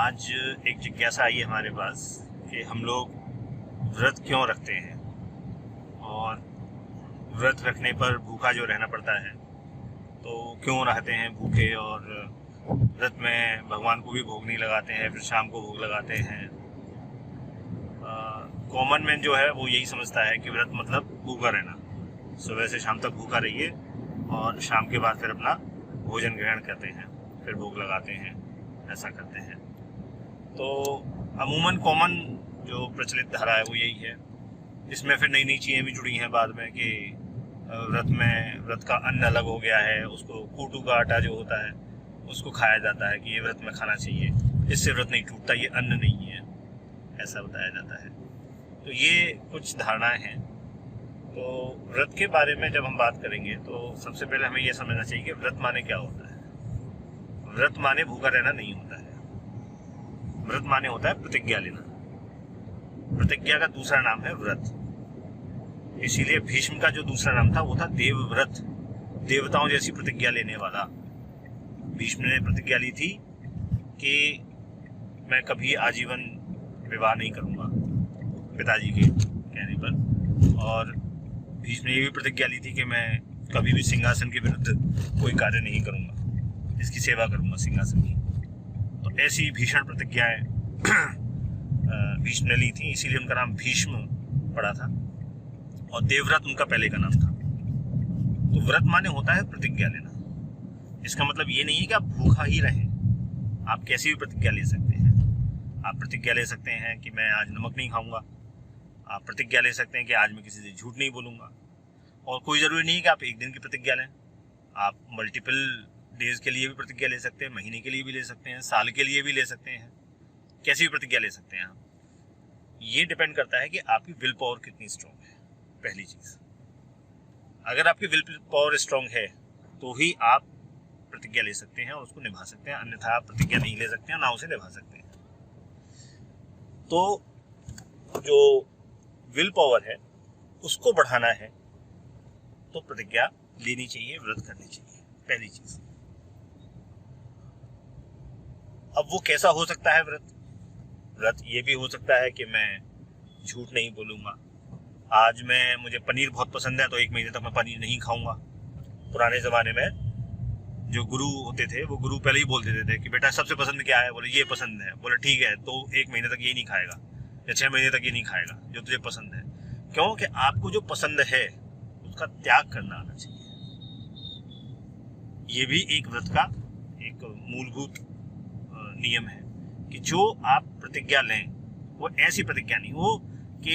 आज एक जिज्ञासा आई है हमारे पास कि हम लोग व्रत क्यों रखते हैं और व्रत रखने पर भूखा जो रहना पड़ता है तो क्यों रहते हैं भूखे, और व्रत में भगवान को भी भोग नहीं लगाते हैं, फिर शाम को भोग लगाते हैं। कॉमन मैन जो है वो यही समझता है कि व्रत मतलब भूखा रहना, सुबह से शाम तक भूखा रहिए और शाम के बाद फिर अपना भोजन ग्रहण करते हैं, फिर भोग लगाते हैं, ऐसा करते हैं। तो अमूमन कॉमन जो प्रचलित धारा है वो यही है। इसमें फिर नई नई चीज़ें भी जुड़ी हैं बाद में कि व्रत का अन्न अलग हो गया है, उसको कूटू का आटा जो होता है उसको खाया जाता है कि ये व्रत में खाना चाहिए, इससे व्रत नहीं टूटता, ये अन्न नहीं है, ऐसा बताया जाता है। तो ये कुछ धारणाएं हैं। तो व्रत के बारे में जब हम बात करेंगे तो सबसे पहले हमें यह समझना चाहिए कि व्रत माने क्या होता है। व्रत माने भूखा रहना नहीं होता है। व्रत माने होता है प्रतिज्ञा लेना। प्रतिज्ञा का दूसरा नाम है व्रत। इसीलिए भीष्म का जो दूसरा नाम था वो था देवव्रत, देवताओं जैसी प्रतिज्ञा लेने वाला। भीष्म ने प्रतिज्ञा ली थी कि मैं कभी आजीवन विवाह नहीं करूंगा पिताजी के कहने पर, और भीष्म ने ये भी प्रतिज्ञा ली थी कि मैं कभी भी सिंहासन के विरुद्ध कोई कार्य नहीं करूंगा, इसकी सेवा करूंगा सिंहासन की। तो ऐसी भीषण प्रतिज्ञाएं भीष्म ने ली थी, इसीलिए उनका नाम भीष्म पड़ा था, और देवव्रत उनका पहले का नाम था। तो व्रत माने होता है प्रतिज्ञा लेना। इसका मतलब ये नहीं है कि आप भूखा ही रहें, आप कैसी भी प्रतिज्ञा ले सकते हैं। आप प्रतिज्ञा ले सकते हैं कि मैं आज नमक नहीं खाऊंगा, आप प्रतिज्ञा ले सकते हैं कि आज मैं किसी से झूठ नहीं बोलूंगा, और कोई ज़रूरी नहीं है कि आप एक दिन की प्रतिज्ञा लें, आप मल्टीपल डेज के लिए भी प्रतिज्ञा ले सकते हैं, महीने के लिए भी ले सकते हैं, साल के लिए भी ले सकते हैं, कैसी भी प्रतिज्ञा ले सकते हैं आप। ये डिपेंड करता है कि आपकी विल पावर कितनी स्ट्रांग है। पहली चीज़, अगर आपकी विल पावर स्ट्रांग है तो ही आप प्रतिज्ञा ले सकते हैं और उसको निभा सकते हैं, अन्यथा आप प्रतिज्ञा नहीं ले सकते हैं, ना उसे निभा सकते हैं। तो जो विल पावर है उसको बढ़ाना है तो प्रतिज्ञा लेनी चाहिए, व्रत करनी चाहिए, पहली चीज। अब वो कैसा हो सकता है व्रत? व्रत ये भी हो सकता है कि मैं झूठ नहीं बोलूंगा। आज मुझे पनीर बहुत पसंद है तो एक महीने तक मैं पनीर नहीं खाऊंगा। पुराने जमाने में जो गुरु होते थे वो गुरु पहले ही बोल देते थे कि बेटा सबसे पसंद क्या है, बोले ये पसंद है, बोले ठीक है तो एक महीने तक ये नहीं खाएगा या 6 महीने तक ये नहीं खाएगा जो तुझे पसंद है। क्योंकि आपको जो पसंद है उसका त्याग करना आना चाहिए। ये भी एक व्रत का एक मूलभूत नियम है कि जो आप प्रतिज्ञा लें वो ऐसी प्रतिज्ञा नहीं हो कि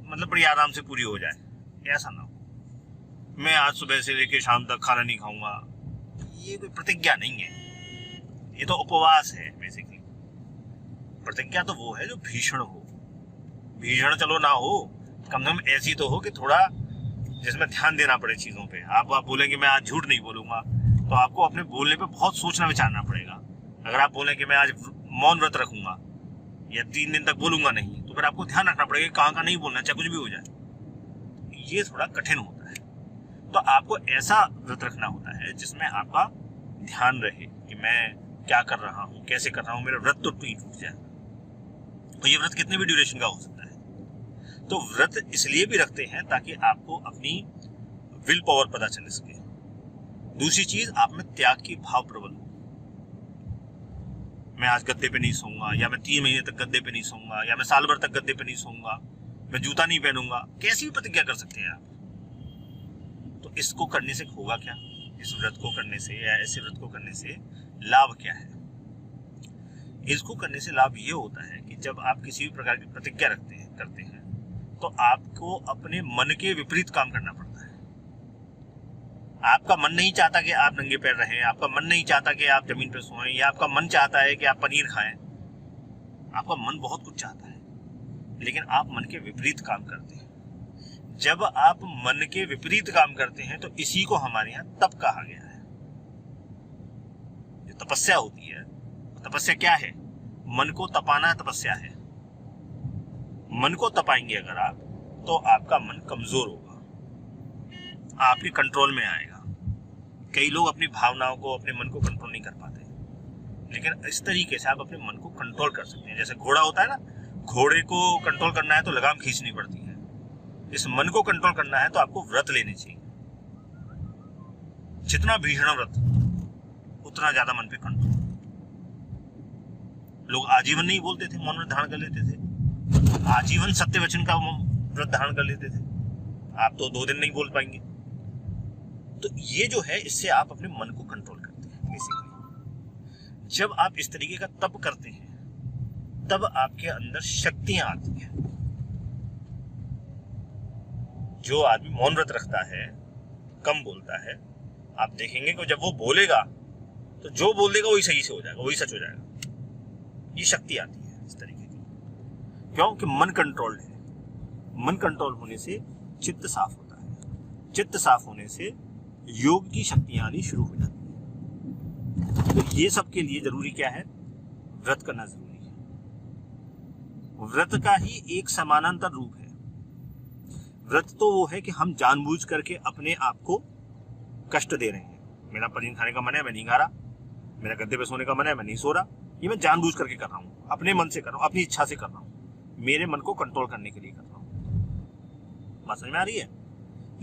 मतलब बड़ी आराम से पूरी हो जाए, ऐसा ना हो। मैं आज सुबह से लेकर शाम तक खाना नहीं खाऊंगा, ये कोई प्रतिज्ञा नहीं है, ये तो उपवास है बेसिकली। प्रतिज्ञा तो वो है जो भीषण हो। भीषण चलो ना हो, कम से कम ऐसी तो हो कि थोड़ा जिसमें ध्यान देना पड़े चीजों पे। आप बोलें कि मैं आज झूठ नहीं बोलूंगा तो आपको अपने बोलने पे बहुत सोचना विचारना पड़ेगा। अगर आप बोलें कि मैं आज मौन व्रत रखूंगा या 3 दिन तक बोलूंगा नहीं, तो फिर आपको ध्यान रखना पड़ेगा कहाँ का नहीं बोलना, चाहे कुछ भी हो जाए। ये थोड़ा कठिन होता है। तो आपको ऐसा व्रत रखना होता है जिसमें आपका ध्यान रहे कि मैं क्या कर रहा हूँ, कैसे कर रहा हूँ, मेरा व्रत तो टूट जाए। तो ये व्रत कितने भी ड्यूरेशन का हो सकता है। तो व्रत इसलिए भी रखते हैं ताकि आपको अपनी विल पावर पता चल सके। दूसरी चीज, आप में त्याग की भाव प्रबल हो। मैं आज गद्दे पे नहीं सोऊंगा, या मैं 3 महीने तक गद्दे पे नहीं सोऊंगा, या मैं साल भर तक गद्दे पे नहीं सोऊंगा, मैं जूता नहीं पहनूंगा, कैसी भी प्रतिज्ञा कर सकते हैं आप। तो इसको करने से होगा क्या? इस व्रत को करने से या ऐसे व्रत को करने से लाभ क्या है? इसको करने से लाभ ये होता है कि जब आप किसी भी प्रकार की प्रतिज्ञा करते हैं तो आपको अपने मन के विपरीत काम करना पड़ता है। आपका मन नहीं चाहता कि आप नंगे पैर रहें, आपका मन नहीं चाहता कि आप जमीन पर सोएं, या आपका मन चाहता है कि आप पनीर खाएं। आपका मन बहुत कुछ चाहता है, लेकिन आप मन के विपरीत काम करते हैं। जब आप मन के विपरीत काम करते हैं तो इसी को हमारे यहाँ तप कहा गया है। जो तपस्या होती है, तपस्या क्या है? मन को तपाना तपस्या है। मन को तपाएंगे अगर आप, तो आपका मन कमजोर होगा, आपके कंट्रोल में आएगा। कई लोग अपनी भावनाओं को, अपने मन को कंट्रोल नहीं कर पाते, लेकिन इस तरीके से आप अपने मन को कंट्रोल कर सकते हैं। जैसे घोड़ा होता है ना, घोड़े को कंट्रोल करना है तो लगाम खींचनी पड़ती है। इस मन को कंट्रोल करना है तो आपको व्रत लेने चाहिए। जितना भीषण व्रत उतना ज्यादा मन पे कंट्रोल। लोग आजीवन नहीं बोलते थे, मौन व्रत धारण कर लेते थे। आजीवन सत्य वचन का व्रत धारण कर लेते थे। आप तो 2 दिन नहीं बोल पाएंगे। तो ये जो है, इससे आप अपने मन को कंट्रोल करते हैं बेसिकली। जब आप इस तरीके का तप करते हैं तब आपके अंदर शक्तियां आती हैं। जो आदमी मौन व्रत रखता है, कम बोलता है, आप देखेंगे कि जब वो बोलेगा तो जो बोल देगा वही सही से हो जाएगा, वही सच हो जाएगा। ये शक्ति आती है इस तरीके की। क्योंकि मन कंट्रोल्ड है। मन कंट्रोल होने से चित्त साफ होता है। चित्त साफ होने से योग की शक्तियां आनी शुरू हो जाती है। तो ये सब के लिए जरूरी क्या है? व्रत करना जरूरी है। व्रत का ही एक समानांतर रूप है। व्रत तो वो है कि हम जानबूझ करके अपने आप को कष्ट दे रहे हैं। मेरा पनीर खाने का मन है, मैं नहीं खा रहा। मेरा गद्दे पे सोने का मन है, मैं नहीं सो रहा। ये मैं जानबूझ करके कर रहा हूँ, अपने मन से कर रहा हूँ, अपनी इच्छा से कर रहा हूँ, मेरे मन को कंट्रोल करने के लिए कर रहा हूँ। बात समझ में आ रही है?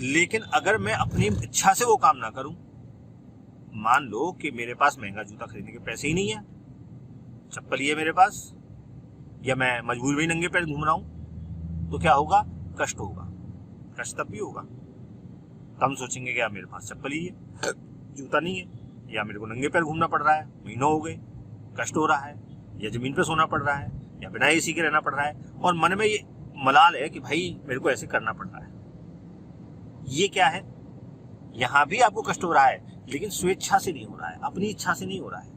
लेकिन अगर मैं अपनी इच्छा से वो काम ना करूं, मान लो कि मेरे पास महंगा जूता खरीदने के पैसे ही नहीं है, चप्पल ही है मेरे पास, या मैं मजबूर में नंगे पैर घूम रहा हूं, तो क्या होगा? कष्ट होगा। कष्ट तब भी होगा, हम सोचेंगे कि मेरे पास चप्पल ही है, जूता नहीं है, या मेरे को नंगे पैर घूमना पड़ रहा है, महीनों हो गए, कष्ट हो रहा है, या जमीन पे सोना पड़ रहा है, या बिना एसी के रहना पड़ रहा है, और मन में ये मलाल है कि भाई मेरे को ऐसे करना पड़ रहा है। ये क्या है? यहां भी आपको कष्ट हो रहा है, लेकिन स्वेच्छा से नहीं हो रहा है, अपनी इच्छा से नहीं हो रहा है,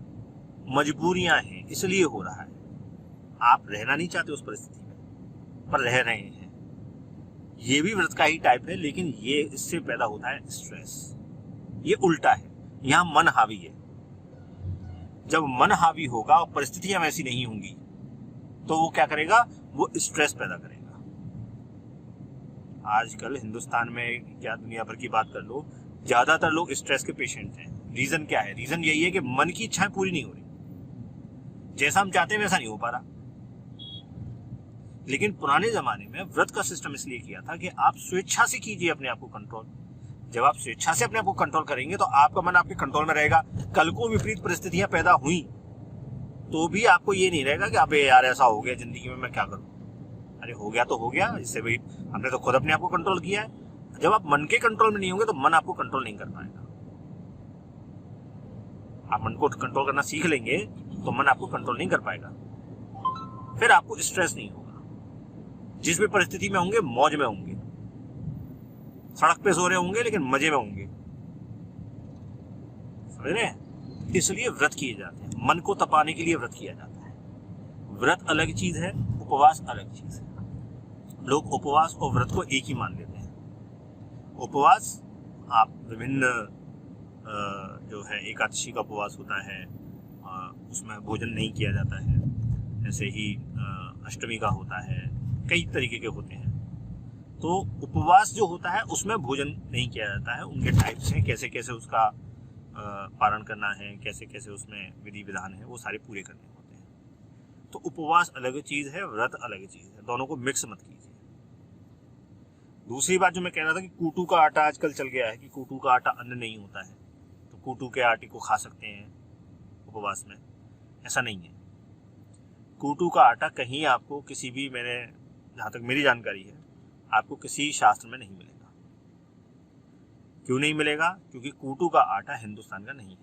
मजबूरियां हैं इसलिए हो रहा है। आप रहना नहीं चाहते उस परिस्थिति में, पर रह रहे हैं। ये भी व्रत का ही टाइप है, लेकिन ये इससे पैदा होता है स्ट्रेस। ये उल्टा है, यहां मन हावी है। जब मन हावी होगा और परिस्थितियां वैसी नहीं होंगी तो वो क्या करेगा? वो स्ट्रेस पैदा करेगा। आजकल हिंदुस्तान में क्या, दुनिया भर की बात कर लो, ज्यादातर लोग स्ट्रेस के पेशेंट हैं। रीजन क्या है? रीजन यही है कि मन की इच्छाएं पूरी नहीं हो रही, जैसा हम चाहते हैं वैसा नहीं हो पा रहा। लेकिन पुराने जमाने में व्रत का सिस्टम इसलिए किया था कि आप स्वेच्छा से कीजिए अपने आप को कंट्रोल। जब आप स्वेच्छा से अपने आप को कंट्रोल करेंगे तो आपका मन आपके कंट्रोल में रहेगा। कल को विपरीत परिस्थितियां पैदा हुई तो भी आपको ये नहीं रहेगा कि अबे यार ऐसा हो गया जिंदगी में, मैं क्या करूं। अरे हो गया तो हो गया, इससे भी हमने तो खुद अपने आप को कंट्रोल किया है। जब आप मन के कंट्रोल में नहीं होंगे तो मन आपको कंट्रोल नहीं कर पाएगा। आप मन को कंट्रोल करना सीख लेंगे तो मन आपको कंट्रोल नहीं कर पाएगा। फिर आपको स्ट्रेस नहीं होगा। जिस भी परिस्थिति में होंगे मौज में होंगे, सड़क पे सो रहे होंगे लेकिन मजे में होंगे। समझ रहे हैं? इसलिए व्रत किए जाते हैं। मन को तपाने के लिए व्रत किया जाता है। व्रत अलग चीज है, उपवास अलग चीज है। लोग उपवास और व्रत को एक ही मान लेते हैं। उपवास आप विभिन्न जो है एकादशी का उपवास होता है, उसमें भोजन नहीं किया जाता है। ऐसे ही अष्टमी का होता है, कई तरीके के होते हैं। तो उपवास जो होता है उसमें भोजन नहीं किया जाता है। उनके टाइप्स हैं, कैसे कैसे उसका पालन करना है, कैसे कैसे उसमें विधि विधान है, वो सारे पूरे करने होते हैं। तो उपवास अलग चीज है, व्रत अलग चीज है। दोनों को मिक्स मत कीजिए। दूसरी बात जो मैं कह रहा था कि कूटू का आटा आजकल चल गया है कि कूटू का आटा अन्न नहीं होता है, तो कूटू के आटे को खा सकते हैं उपवास में। ऐसा नहीं है। कूटू का आटा कहीं आपको किसी भी, मैंने जहां तक मेरी जानकारी है, आपको किसी शास्त्र में नहीं मिलेगा। क्यों नहीं मिलेगा? क्योंकि कूटू का आटा हिंदुस्तान का नहीं है,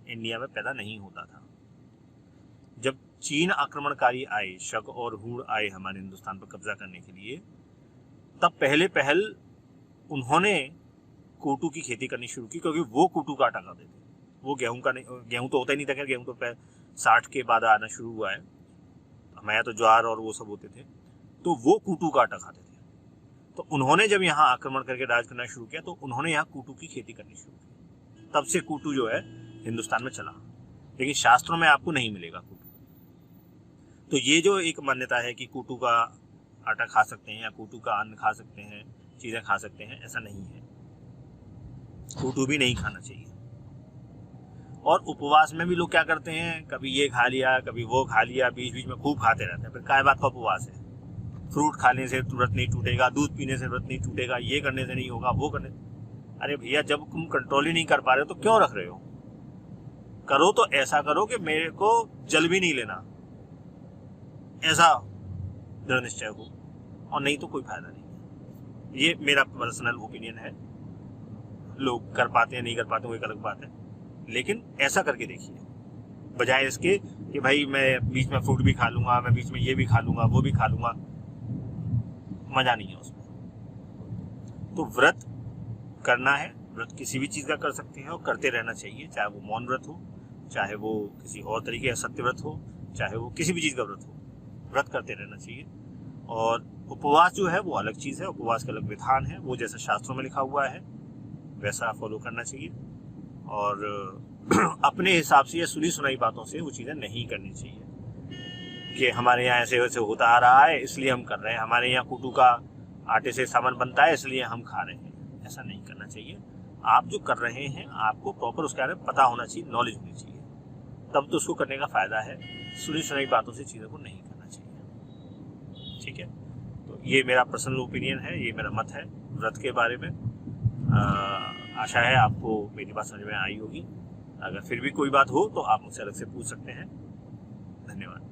इंडिया में पैदा नहीं होता था। जब चीन आक्रमणकारी आए, शक और हूण आए हमारे हिंदुस्तान पर कब्जा करने के लिए, तब पहले पहल उन्होंने कूटू की खेती करनी शुरू की, क्योंकि वो कूटू का आटा खाते थे। वो गेहूं का नहीं, गेहूं तो होता ही नहीं था। गेहूं तो 60 के बाद आना शुरू हुआ है। हमारे यहाँ तो ज्वार और वो सब होते थे, तो वो कूटू का आटा खाते थे। तो उन्होंने जब यहाँ आक्रमण करके राज करना शुरू किया तो उन्होंने यहाँ कूटू की खेती करनी शुरू की। तब से कूटू जो है हिंदुस्तान में चला, लेकिन शास्त्रों में आपको नहीं मिलेगा कूटू। तो ये जो एक मान्यता है कि कूटू का आटा खा सकते हैं या कूटू का अन्न खा सकते हैं, चीजें खा सकते हैं, ऐसा नहीं है। कूटू भी नहीं खाना चाहिए। और उपवास में भी लोग क्या करते हैं, कभी ये खा लिया कभी वो खा लिया, बीच बीच में खूब खाते रहते हैं। फिर काय बात का उपवास है? फ्रूट खाने से व्रत नहीं टूटेगा, दूध पीने से व्रत नहीं टूटेगा, ये करने से नहीं होगा, वो करने। अरे भैया, जब तुम कंट्रोल ही नहीं कर पा रहे हो तो क्यों रख रहे हो? करो तो ऐसा करो कि मेरे को जल भी नहीं लेना, ऐसा दृढ़ निश्चय हो, और नहीं तो कोई फायदा नहीं। ये मेरा पर्सनल ओपिनियन है। लोग कर पाते हैं नहीं कर पाते वो एक अलग बात है, लेकिन ऐसा करके देखिए, बजाय इसके कि भाई मैं बीच में फ्रूट भी खा लूंगा, मैं बीच में ये भी खा लूंगा, वो भी खा लूंगा, मजा नहीं है उसमें। तो व्रत करना है, व्रत किसी भी चीज का कर सकते हैं और करते रहना चाहिए, चाहे वो मौन व्रत हो, चाहे वो किसी और तरीके का सत्य व्रत हो, चाहे वो किसी भी चीज का व्रत हो, व्रत करते रहना चाहिए। और उपवास जो है वो अलग चीज है, उपवास का अलग विधान है, वो जैसा शास्त्रों में लिखा हुआ है वैसा फॉलो करना चाहिए। और अपने हिसाब से या सुनी सुनाई बातों से वो चीजें नहीं करनी चाहिए कि हमारे यहाँ ऐसे वैसे होता आ रहा है इसलिए हम कर रहे हैं, हमारे यहाँ कुटू का आटे से सामान बनता है इसलिए हम खा रहे हैं। ऐसा नहीं करना चाहिए। आप जो कर रहे हैं आपको प्रॉपर उसके बारे में पता होना चाहिए, नॉलेज होनी चाहिए, तब तो उसको करने का फायदा है। सुनी सुनाई बातों से चीज़ों को नहीं करना चाहिए। ठीक है, तो ये मेरा पर्सनल ओपिनियन है, ये मेरा मत है व्रत के बारे में। आशा है आपको मेरी बात समझ में आई होगी। अगर फिर भी कोई बात हो तो आप मुझसे अलग से पूछ सकते हैं। धन्यवाद।